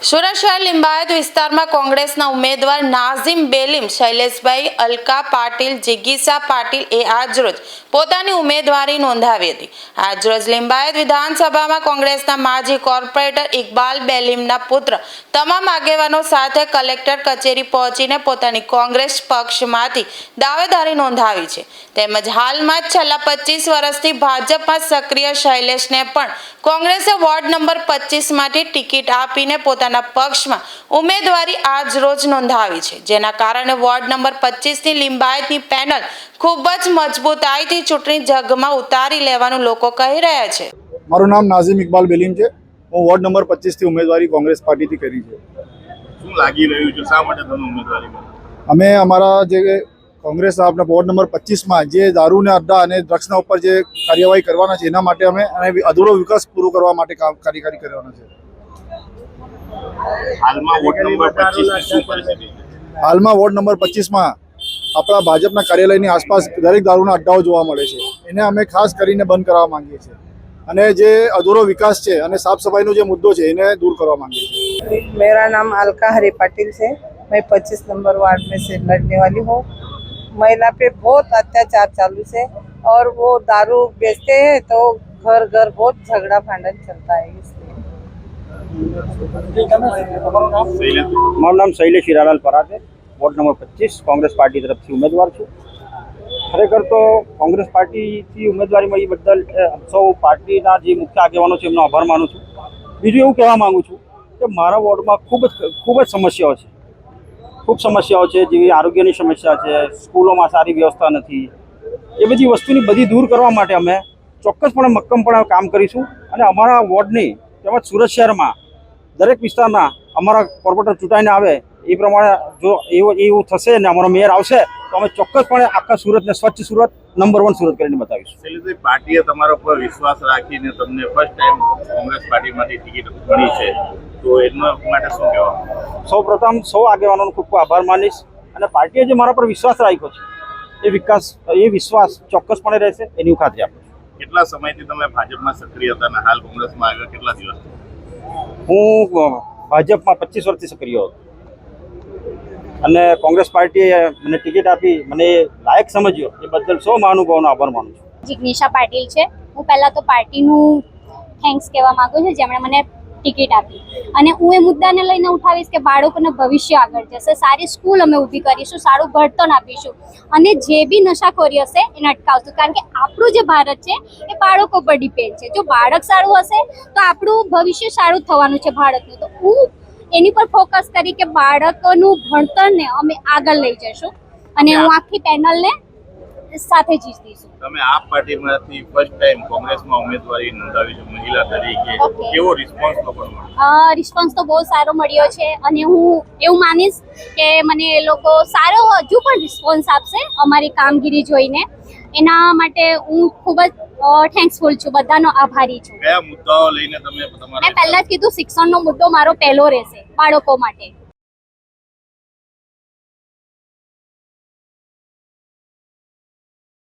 સુરત શહેર લિંબાયત વિસ્તારમાં કોંગ્રેસના ઉમેદવાર નાઝીમ બેલીમ શૈલેષભાઈ અલકા પાટીલ જિગીસા પાટીલ એ આજરોજ પોતાની ઉમેદવારી નોંધાવી હતી। આજરોજ લિંબાયત વિધાનસભામાં કોંગ્રેસના માજી કોર્પોરેટર ઇકબાલ બેલીમના પુત્ર તમામ આગેવાનો સાથે કલેક્ટર કચેરી પહોંચીને પોતાની કોંગ્રેસ પક્ષમાંથી દાવેદારી નોંધાવી છે। તેમજ હાલમાં જ છેલ્લા 25 વર્ષથી ભાજપમાં સક્રિય શૈલેષને પણ કોંગ્રેસે વોર્ડ નંબર 25 માંથી ટિકિટ આપીને પોતાના પક્ષમાં ઉમેદવારી આજ રોજ નોંધાવી છે, જેના કારણે વોર્ડ નંબર 25 ની લિંબાયતની પેનલ ખૂબ જ મજબૂતાઈથી ચૂંટણી જગમાં ઉતારી લેવાનું લોકો કહી રહ્યા છે। મારું નામ નાઝીમ ઇકબાલ બેલીમ છે। હું વોર્ડ નંબર 25 થી ઉમેદવારી કોંગ્રેસ પાર્ટીથી કરી છે। શું લાગી રહ્યું છે, શા માટે તમે ઉમેદવારી કરી? અમે અમારા જે કોંગ્રેસ આપણા વોર્ડ નંબર 25માં જે દારૂને અડ્ડા અને ડ્રગ્સના ઉપર જે કાર્યવાહી કરવાના છે એના માટે અમે અને અધૂરો વિકાસ પૂરો કરવા માટે કાર્યકારી કરવાના છે। હાલમાં વોર્ડ નંબર 25 ની શું પરિસ્થિતિ છે? હાલમાં વોર્ડ નંબર 25માં આપણા ભાજપના કાર્યાલયની આસપાસ દરેક દારૂના અડ્ડાઓ જોવા મળે છે। એને અમે ખાસ કરીને બંધ કરવા માંગીએ છીએ અને જે અધૂરો વિકાસ છે અને સાફ સફાઈનો જે મુદ્દો છે એને दूर કરવા માંગીએ છીએ। मेरा नाम अलका हरी पाटिल से, मैं 25 नंबर वार्ड में से लड़ने वाली हूँ। महिला पे बहुत अत्याचार चालू से और वो दारू बेचते हैं तो घर घर बहुत झगड़ा भांडन चलता है, इसलिए। મારું નામ શૈલેષ હીરાલાલ પરાગ છે। વોર્ડ નંબર 25 કોંગ્રેસ પાર્ટી તરફથી ઉમેદવાર છું। ખરેખર તો કોંગ્રેસ પાર્ટીથી ઉમેદવારી મળી બદલ સૌ પાર્ટીના જે મુખ્ય આગેવાનો છે એમનો આભાર માનું છું। બીજું એવું કહેવા માગું છું કે મારા વોર્ડમાં ખૂબ જ સમસ્યાઓ છે, ખૂબ સમસ્યાઓ છે, જેવી આરોગ્યની સમસ્યા છે, સ્કૂલોમાં સારી વ્યવસ્થા નથી। એ બધી વસ્તુની બધી દૂર કરવા માટે અમે ચોક્કસપણે મક્કમપણે કામ કરીશું અને અમારા વોર્ડની તેમજ સુરત શહેરમાં દરેક વિસ્તારના અમારા કોર્પોરેટર ચૂંટાઈને આવે એ પ્રમાણે જો એવું થશે ને અમારો મેયર આવશે તો અમે ચોક્કસપણે આખા સુરતને સ્વચ્છ સુરત નંબર 1 સુરત કરીને બતાવીશું। શૈલેષભાઈ, પાર્ટીએ તમારા પર વિશ્વાસ રાખીને તમને ફર્સ્ટ ટાઈમ કોંગ્રેસ પાર્ટીમાંથી ટિકિટ મળી છે, તો એના માટે શું કહેવા? સૌપ્રથમ સૌ આગેવાનોનો ખૂબ ખૂબ આભાર માનીશ અને પાર્ટીએ જે મારા પર વિશ્વાસ રાખ્યો છે એ વિશ્વાસ ચોક્કસપણે રહેશે એની હું ખાતરી આપું છું। કેટલા સમયથી તમે ભાજપમાં સક્રિય હતા અને હાલ કોંગ્રેસમાં આવ્યા, કેટલા દિવસ? હું ભાજપમાં 25 વર્ષથી સક્રિય હતો અને કોંગ્રેસ પાર્ટીએ મને ટિકિટ આપી, મને લાયક સમજ્યો એ બદલ સૌ મહાનુભાવોનો આભાર માનું છું। જિગ્નીશા પાટીલ છે। હું પહેલાં તો પાર્ટીનું થેન્ક્સ કહેવા માગું છું જેમણે મને ટિકિટ આપી અને હું એ મુદ્દાને લઈને ઉઠાવીશ કે બાળકોનું ભવિષ્ય આગળ જશે, સારી સ્કૂલ અમે ઊભી કરીશું, સારું ભણતર આપીશું અને જે બી નશાખોરી હશે એને અટકાવશું, કારણ કે આપણું જે ભારત છે એ બાળકો પર ડિપેન્ડ છે। જો બાળક સારું હશે તો આપણું ભવિષ્ય સારું થવાનું છે ભારતનું। તો હું એની પર ફોકસ કરી કે બાળકોનું ભણતરને અમે આગળ લઈ જઈશું અને હું આખી પેનલને સાથે જીતીશું। તમે આ પાર્ટીમાંથી ફર્સ્ટ ટાઈમ કોંગ્રેસમાં ઉમેદવારી નોંધાવી છે મહિલા તરીકે, કેવો રિસ્પોન્સ તો પણ મળ્યો? રિસ્પોન્સ તો બહુ સારો મળ્યો છે અને હું એવું માનીશ કે મને એ લોકો સારો હજુ પણ રિસ્પોન્સ આપશે અમારી કામગીરી જોઈને। એના માટે હું ખૂબ જ થેન્ક્સફુલ છું, બધાનો આભારી છું। કયા મુદ્દાઓ લઈને તમે તમારા? મેં પહેલા જ કીધું, શિક્ષણનો મુદ્દો મારો પહેલો રહેશે બાળકો માટે।